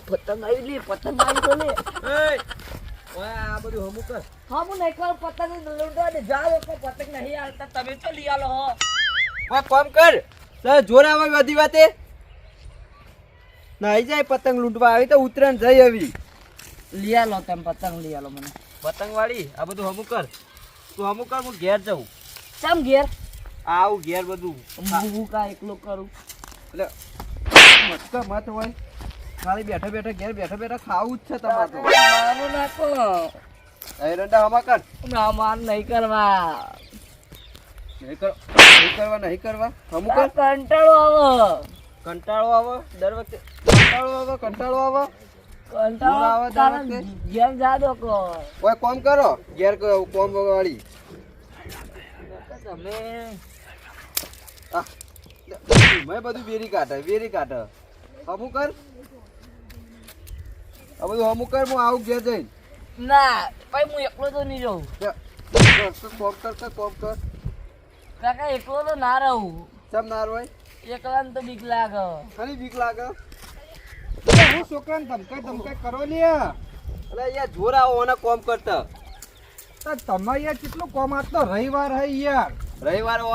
પતંગ આવી લે પતંગ આવી તો લે ઓય આ બધું હમું કર. હા હું નહીં કરું પતંગ લૂંટવા દે જાઓ લોકો પતંગ નહીં આવતા તમે તો લઈ આલો હો ઓય કોમ કર સર જોર આવે બધી વાતે નાઈ જાય પતંગ લૂંટવા આવી તો ઉતરણ જઈ આવી લઈ આલો તમે પતંગ લઈ આલો મને પતંગ વાળી આ બધું હમું કર તું હમું કર હું ઘેર જાઉં ચમ ઘેર આવું ઘેર બધું હું કા એકલો કરું એટલે મત હોય ખાલી બેઠા બેઠા ઘેર બેઠા બેઠા ખાવું જ છે તમારે તો મારું નાખો રંડા હમા કર ના માર નહીં કરવા નહીં કરવા હમું કર કંટાળો આવે કંટાળો આવે દર વખતે કંટાળો આવે કંટાળો તારા ઘેર જા દો કો કોઈ કોમ કરો ઘેર કોમ વાળી તમે મેં બધું બેરી કાઢે હમું કર આ બધું હમું કર હું આવું ઘેર જઈને ના ભાઈ હું એકલો તો નહીં રહું કોમ કર કાકા એકલો તો ના રહું સમ નાર હોય એકલા તો બીક લાગે ખાલી બીક લાગે હું છોકરાને ધમકાઈ કરો લે અલે યાર જોર આવો ઓને કોમ કરતા તમે યાર કેટલું કોમ આપતો રવિવાર હે યાર રવિવાર નો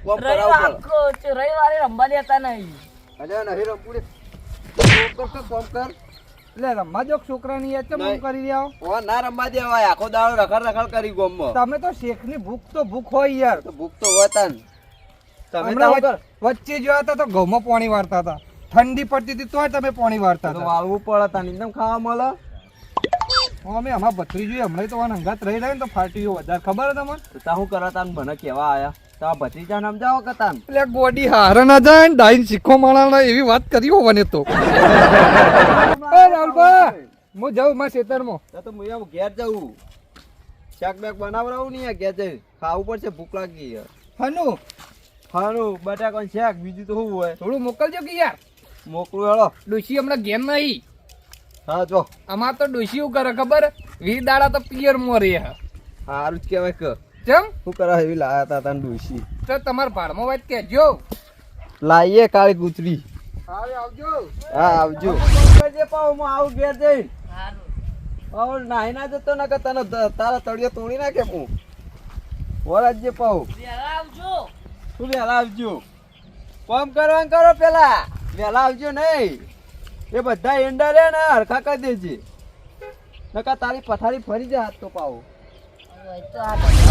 કોમ રવિવાર કરાવવો આખો રવિવારે રમવા દેતા નહીં અલે નહીં રમપુડે કોમ કર એટલે રમવા જો છોકરાની યાર ચમ નહીં. કરી રહ્યા ઓ ના રમવા દેવાય આખો દાડો રખડ કરી ગોમમાં તમે તો શેખની ભૂખ હોય યાર તો ભૂખ તો વતન તમે હમણાં તો કર વચ્ચે જોયા હતા તો ઘઉંમાં પાણી વાળતા હતા ઠંડી પડતી હતી તોય તમે પાણી વાળતા તો હતા વાળવું પડે તને એકદમ ખાવા મળે અમે આમાં ભત્રી જોઈએ હમણાં તો હંગાત રહી રહ્યા ને તો ફાટી વધારે ખબર હે તમને તો તા હું કરવા તાન મને કેવા આયા તા ભત્રીજા નામ જાઓ કે તાન એટલે ગોડી હારે ના જાય ને ડાઈન શીખો માણા એવી વાત કરી હોવાને તો એ રાહુલભા હું જાઉં મારા ખેતરમાં તો હું એમ ઘેર જવું શાક બેક બનાવરાવું નહીં આ ઘેર જઈ ખાવું પડશે ભૂખ લાગી હનુ ખાવાનું બટાકાનું શાક બીજું તો શું હોય થોડું મોકલજો કે યાર મોકલું હેળો ડોશી હમણાં ઘેર નહીં હા જો અમાર તો ડોશી એવું કરે ખબર 20 દાડા તો પિયર માં રહે સારું જ કહેવાય કે કેમ શું કરા એવી લાયા તા તને ડોશી તો તમારા ભાડમાં વાત કહેજો લાઈએ કાળી કૂતરી હારે આવજો હા આવજો કરજે પાવ હું આવું ઘેર જઈ પાવ નાહી ના જતો ના કે તને તારા તળિયો તોડી નાખે હું વરાજે પાવ આવજો તું વહેલા આવજો કોમ કરવાનું કરો પેલા વહેલા આવજો નહીં એ બધા એંડા રે ને હરખા કરી દેજે નકા તારી પથારી ફરી જાય હાથ તો પાવ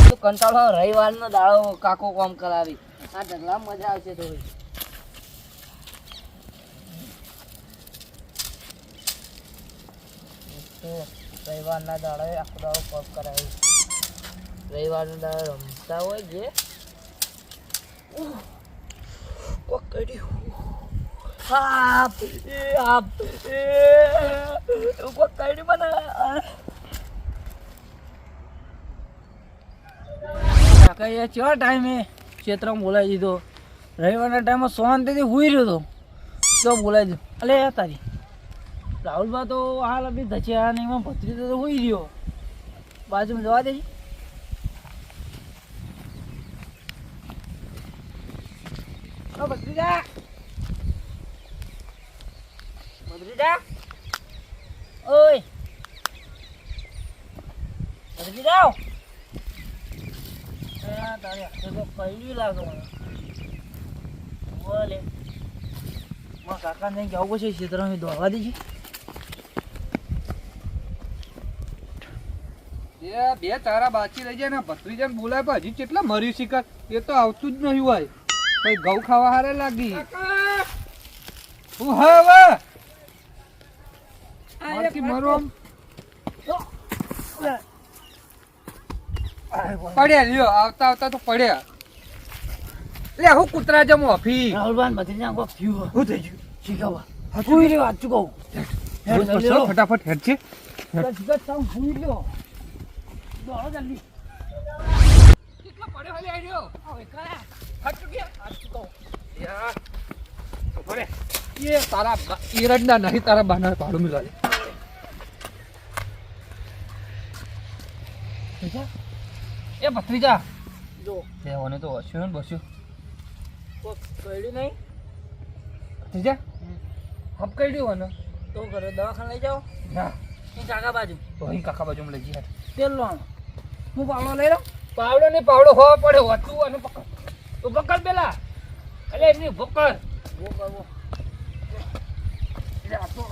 તો કંટાળો રવિવારનો દાડો કાકો કામ કરાવી આ ઢગલા મજા આવશે થોડી રવિવારના દાડે આખો દાડો કામ કરાવી રવિવારના દાડે રમતા હોય જે પકડ્યું પકડી મને કાકા કેવા ટાઈમે ક્ષેત્રમાં બોલાવી દીધો રવિવારના ટાઈમમાં શાંતિથી હુઈ રહ્યો હતો તો બોલાવી દીધો અલે તારી રાહુલભા તો હાલ બી ધચ્યા ને એમાં ભત્રી તો હુઈ રહ્યો બાજુમાં જવા દેજી ભત્રીજા ભત્રીજા ઓય ભત્રીજા તારે તો કઈ લાગે મને બોલે મારા કાકાને જવું પડશે ક્ષેત્રમાં દોડવા દેજે બે તારા બાકી રહી જાય ને ભત્રીજાને બોલાય પણ હજી કેટલા મર્યું શિકાર એ તો આવતું જ નહીં હોય ભાઈ ઘઉં ખાવા હારે લાગી હું હવે મરો પડ્યા લ્યો આવતા આવતા તો પડ્યા લે હું કૂતરા જમો અફી રાહુલભાઈ ભત્રીજા કોક થયું શું થઈ ગયું શીખવા હુઈ રહ્યો વાત ચૂકવું ફટાફટ હેડ છે હુઈ રહ્યો દોડો જલ્દી કેટલો પડ્યો હલે આડ્યો હવે કરા હટ ગયા હાથ ચૂકવ યાર બરે એ તારા ઈરડના નહીં તારા બાના પાડું મિલા એ ભત્રીજા જો લેવાને તો હસ્યું ને બસ્યું કોક કઈડ્યું નહીં ભત્રીજા હપ કઈડ્યું ને તો ઘરે દવાખાને લઈ જાઓ ના એ કાકા બાજુ તો અહીં કાકા બાજુ લઈ જઈએ તેલ લો હું પાવડો લઈ લઉં પાવડો ને પાવડો હોવા પડે હોતું અને પકડ તો પકડ પેલા એટલે એમની પકડ વો કરવો એટલે આ તો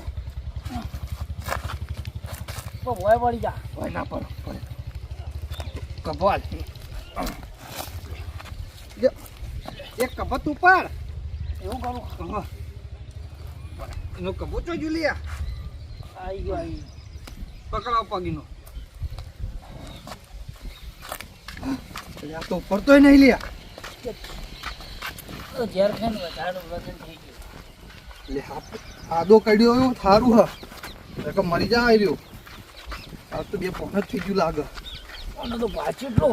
ભોય પડી જા હોય ના પડો કપાલ એક કપત ઉપર એવું કરું એનો કપો ચો જુલિયા આવી ગયો આવી પકડાવ પગીનો આ તો ઉપર તોય નહીં લ્યા તો ઝેર ખાઈને વધારે વજન થઈ ગયું લે આદો કાઢ્યો એવું થારું હ એટલે મરી જા આવ્યો આ તો બે પોણ જ થઈ ગયું લાગે અને તો ભાજી એટલો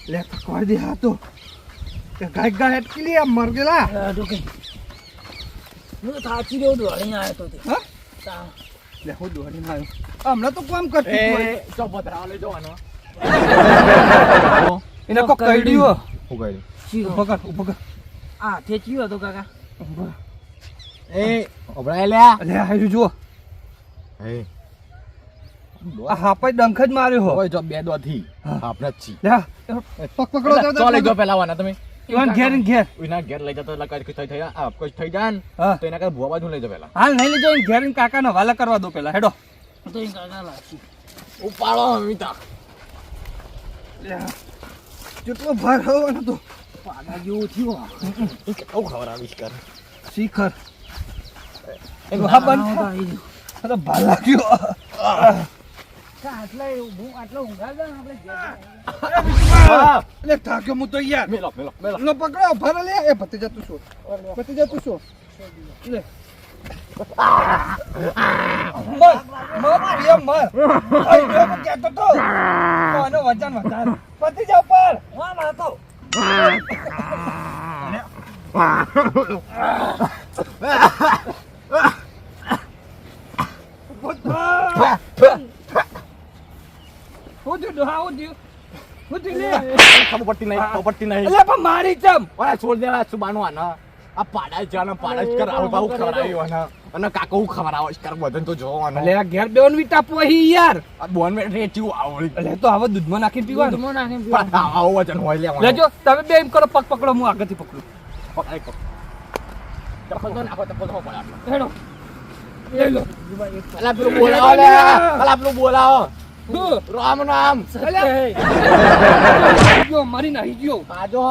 લે કરી દે હા તો ગાય ગાય અટકી લે મર ગયેલા ઢોકી હું તો થાચી રહ્યો દોડીને આવ્યો તો તે હા તા લે હું દોડીને આવ્યો હમણાં તો કામ કરતી ચો પથરાવા લઈ જવાનો એને કો કઈડ્યો હું કહી ચીરો ઉપકર આ તે ચીયો હતો કાકા એ ઓબરાય લ્યા લે આવ્યું જો હે આ હાપે ડંખ જ માર્યો હો ઓય જો બે દોથી આપણે જ છી લે પકડો ચો લઈ જાઓ પેલા વાના તમે ઈવન ઘેર ઘેર ઉના ઘેર લઈ જતો એટલે કઈ થઈ આ કોઈ થઈ જાન હા તો એના કઈ ભુવા બાજુ લઈ જાઓ પેલા હાલ નહીં લેજો ઘેર કાકાને વાલા કરવા દો પેલા હેડો તો એ કાકા લાગી ઉપાડો અમિતા જેટલો ભાર હવાનો તો પાડા જેવું થયું એ કેવું ખબર આવીશ કર શિખર હા બંધ અરે ભાર લાગ્યો આટલા ઊંઘા જાય આપણે એટલે થાક્યો હું તો યાર મેલો મેલો મેલો નો પકડો ભાર લે એ પતી જતું શું પતી જતું શું લે મર પ્રિય મર આઈ જો હું કહેતો તો કોનો વજન વધારે પતી જાવ પર વાહ મારા તો હું લે ખબર પડતી નહીં ખબર પડતી નહીં એટલે પણ મારી ચમ ઓય છોડ દેવા સુબાનો આના આ પાડા જાનો પાડા જ કરાવ બાઉ ખવડાવી આના અને કાકો હું ખવડાવ કર બધન તો જોવાનો એટલે આ ઘેર બેન વીટા પોહી યાર આ બોન મે રેચ્યું આવળી એટલે તો હવે દૂધમાં નાખીને પીવાનું દૂધમાં નાખીને પણ પીવાનું. આવો વજન હોય લેવાનું લેજો તમે બે એમ કરો પગ પકડો હું આગળથી પકડું પકડાઈ કો ચપ્પલ તો નાખો ચપ્પલ તો પડ્યા હેડો લઈ લો અલા પેલું બોલાવો લે અલા પેલું બોલાવો શું? રામ નામ ગયો મારી નાખી ગયો આજો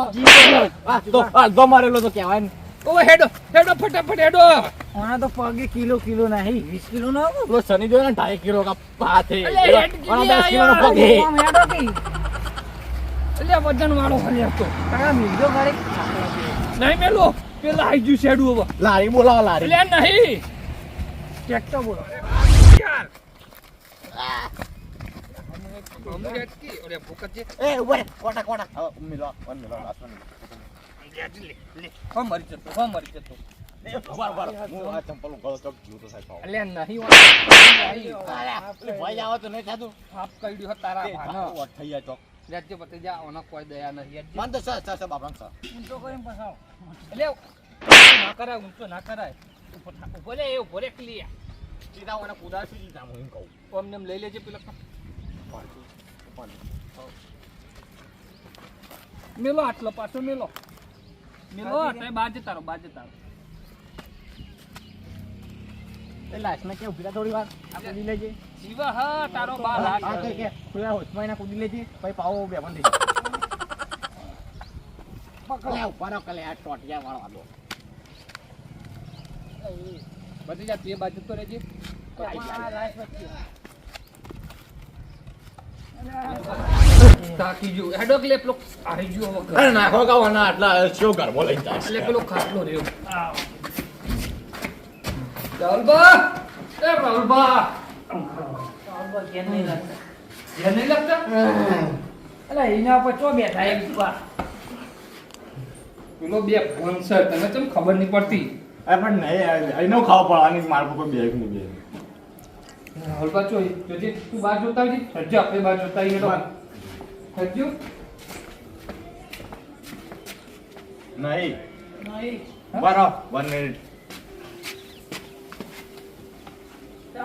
તો મારેલો તો કહેવાય ને ઓ હેડો હેડો ફટાફટ હેડો આના તો પગે કિલો નહીં 20 કિલો ના આવે. પેલો શનિ દેવ ને 2.5 કિલો કા પાથે અલે હેડ અને ગીરી 10 કિલો નો આયો. પગે આમ હેડો કે એટલે વજન વાળો હલે તો કાકા મિલજો ઘરે નહીં મેલો પેલા આઈ ગયું શેડું હવે લારી બોલાવો લારી એટલે નહીં ટ્રેક્ટર બોલો યાર એ ઉભો રે કોટા કોટા હવે મિલો લાસ્ટ મરી જતો એ ઉભા ઉભા હું આ ચંપલ ગળો ચોક જીવ તો સાહેબ એટલે નહીં એટલે ભાઈ જાવ તો નહીં થાતું હાફ કઈડ્યું તારા ભાનો વટ થઈ જાય ચોક રાજ્ય પતિ જા ઓનો કોઈ દયા નહીં મન તો સર બાપરામ સર ઊંચો કરીને પસાવો એટલે ના કરાય ઊંચો ના કરાય ઉભો લે એ ઉભો રે ક્લિયર સીધા ઓને કુદા સુધી જામ હું કહું ઓમને એમ લઈ લેજે પેલા મેલો આટલો પાછો મેલો આટલે બાજે તારો એ લાસ્ટ ને કે ઉભી થોડી વાર આ કુદી લેજે જીવા હા તારો બા આ લાગ કે થોડા હોશમાં ના કુદી લેજે પછી પાવો બે બંધ થઈ પકડે ઉપર કલે આ ટોટિયા વાળો આલો બધી જા તે બાજુ તો રહેજે તાકી જો હેડો કે પેલો આવી જો હવે અરે નાખો કાવાના આટલા શો ગરબો લઈ જાય એટલે પેલો ખાટલો રહ્યો રાહુલબા એ રાહુલબા ઘેર નહીં લાગતા ધ્યાન નહીં લાગતા અલા એના પર ચો બેઠા એક ઉપર પેલો બે ફોન છે તને કેમ ખબર નહીં પડતી પણ નહીં એનો ખાવા પડવાની મારું કોઈ બેગ નહીં બે રાહુલબા જોજે તું બાર જોતા આવજે હજુ આપણે બાર જોતા આવીએ હજુ નહીં નહીં બરો 1 મિનિટ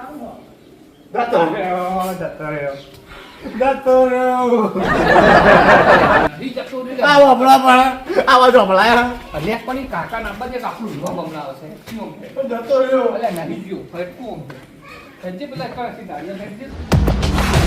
જતો રહ્યો નહીં જતો રે. આવો હમણાં પણ આવા જો હમણાં અલ્યા પણ ઈ કાકા નામ છે આપણું વિવાહ બમણાવે છે શું છે? જતો રહ્યો અલ્યા નહીં ગયો ફટકો છે. સંજય પેલા કણ છે ગાડીઓ ફેંકી દે.